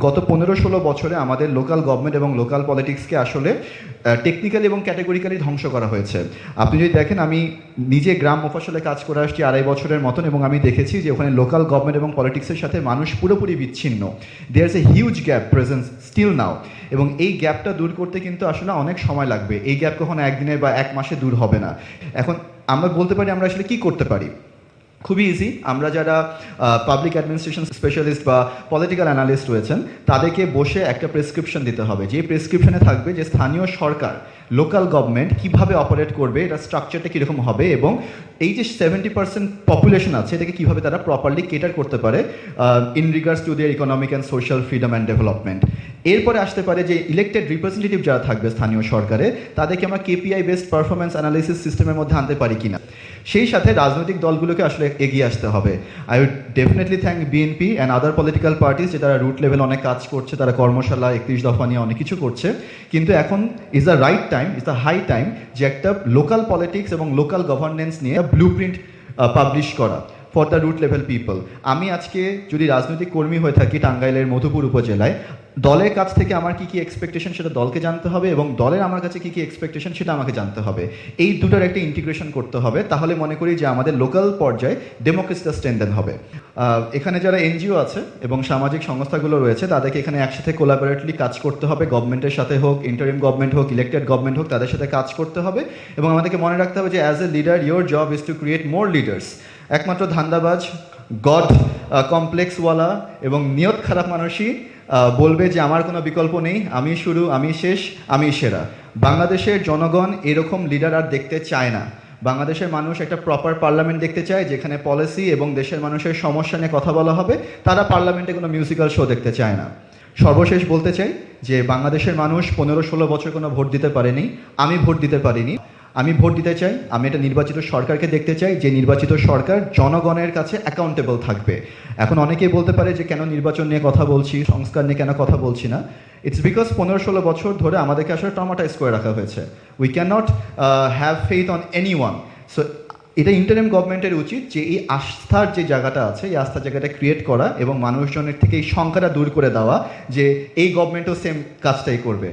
গত 15-16 বছরে আমাদের লোকাল গভর্নমেন্ট এবং লোকাল পলিটিক্সকে আসলে টেকনিক্যালি এবং ক্যাটেগরিক্যালি ধ্বংস করা হয়েছে। আপনি যদি দেখেন, আমি নিজে গ্রাম মফস্বলে কাজ করে আসছি 2.5 বছরের মতন, এবং আমি দেখেছি যে ওখানে লোকাল গভর্নমেন্ট এবং পলিটিক্সের সাথে মানুষ পুরোপুরি বিচ্ছিন্ন। There is a huge gap presence still now, এবং এই গ্যাপটা দূর করতে কিন্তু আসলে অনেক সময় লাগবে। এই গ্যাপ কখনো একদিনে বা এক মাসে দূর হবে না। এখন আমরা বলতে পারি আমরা আসলে কী করতে পারি। খুবই ইজি। আমরা যারা পাবলিক অ্যাডমিনিস্ট্রেশন স্পেশালিস্ট বা পলিটিক্যাল অ্যানালিস্ট রয়েছেন, তাদেরকে বসে একটা প্রেসক্রিপশন দিতে হবে, যে প্রেসক্রিপশনে থাকবে যে স্থানীয় সরকার, লোকাল গভর্নমেন্ট কীভাবে অপারেট করবে, এটা স্ট্রাকচারটা কীরকম হবে, এবং এই যে 70% পপুলেশন আছে এটাকে কীভাবে তারা প্রপারলি কেটার করতে পারে in regards to their economic and social freedom and development. এরপরে আসতে পারে যে ইলেক্টেড রিপ্রেজেন্টেটিভ যারা থাকবে স্থানীয় সরকারে, তাদেরকে আমরা কেপিআই বেসড পারফরমেন্স অ্যানালিসিস সিস্টেমের মধ্যে আনতে পারি কিনা। সেই সাথে রাজনৈতিক দলগুলোকে আসলে এগিয়ে আসতে হবে। I would definitely thank BNP and other political parties, যে তারা রুট লেভেল অনেক কাজ করছে, তারা কর্মশালা 31 দফা নিয়ে অনেক কিছু করছে। কিন্তু এখন is the right time, is the high time যে একটা লোকাল পলিটিক্স এবং লোকাল গভর্নেন্স নিয়ে ব্লু প্রিন্ট পাবলিশ করা for the root level people. আমি আজকে যদি রাজনৈতিক কর্মী হয়ে থাকি টাঙ্গাইলের মধুপুর উপজেলায়, দলের কাছ থেকে আমার কী কী এক্সপেকটেশন সেটা দলকে জানতে হবে, এবং দলের আমার কাছে কী কী এক্সপেকটেশন সেটা আমাকে জানতে হবে। এই দুটোর একটা ইন্টিগ্রেশন করতে হবে, তাহলে মনে করি যে আমাদের লোকাল পর্যায়ে ডেমোক্রেসিটা স্ট্রেনথেন হবে। এখানে যারা এনজিও আছে এবং সামাজিক সংস্থাগুলো রয়েছে, তাদেরকে এখানে একসাথে কোলাবোরেটলি কাজ করতে হবে। গভর্নমেন্টের সাথে হোক, ইন্টারিম গভর্নমেন্ট হোক, ইলেক্টেড গভর্নমেন্ট হোক, তাদের সাথে কাজ করতে হবে। এবং আমাদেরকে মনে রাখতে হবে যে as a leader your job is to create more leaders. একমাত্র ধান্দাবাজ, গড কমপ্লেক্সওয়ালা এবং নিয়ত খারাপ মানুষই বলবে যে আমার কোনো বিকল্প নেই, আমি শুরু, আমি শেষ, আমি সেরা। বাংলাদেশের জনগণ এরকম লিডার আর দেখতে চায় না। বাংলাদেশের মানুষ একটা প্রপার পার্লামেন্ট দেখতে চায়, যেখানে পলিসি এবং দেশের মানুষের সমস্যা নিয়ে কথা বলা হবে। তারা পার্লামেন্টে কোনো মিউজিক্যাল শো দেখতে চায় না। সর্বশেষ বলতে চাই যে বাংলাদেশের মানুষ 15-16 বছর কোনো ভোট দিতে পারেনি। আমি ভোট দিতে পারিনি। আমি ভোট দিতে চাই। আমি একটা নির্বাচিত সরকারকে দেখতে চাই, যে নির্বাচিত সরকার জনগণের কাছে অ্যাকাউন্টেবল থাকবে। এখন অনেকেই বলতে পারে যে কেন নির্বাচন নিয়ে কথা বলছি, সংস্কার নিয়ে কেন কথা বলছি না। ইটস বিকজ 15-16 বছর ধরে আমাদেরকে আসলে ট্রমাটাইজ করে রাখা হয়েছে। We can not have faith on any one. So এটা ইন্টারিম গভর্নমেন্টের উচিত যে এই আস্থার যে জায়গাটা আছে, এই আস্থার জায়গাটা ক্রিয়েট করা এবং মানুষজনের থেকে এই সংখ্যাটা দূর করে দেওয়া যে এই গভর্নমেন্টও সেম কাজটাই করবে।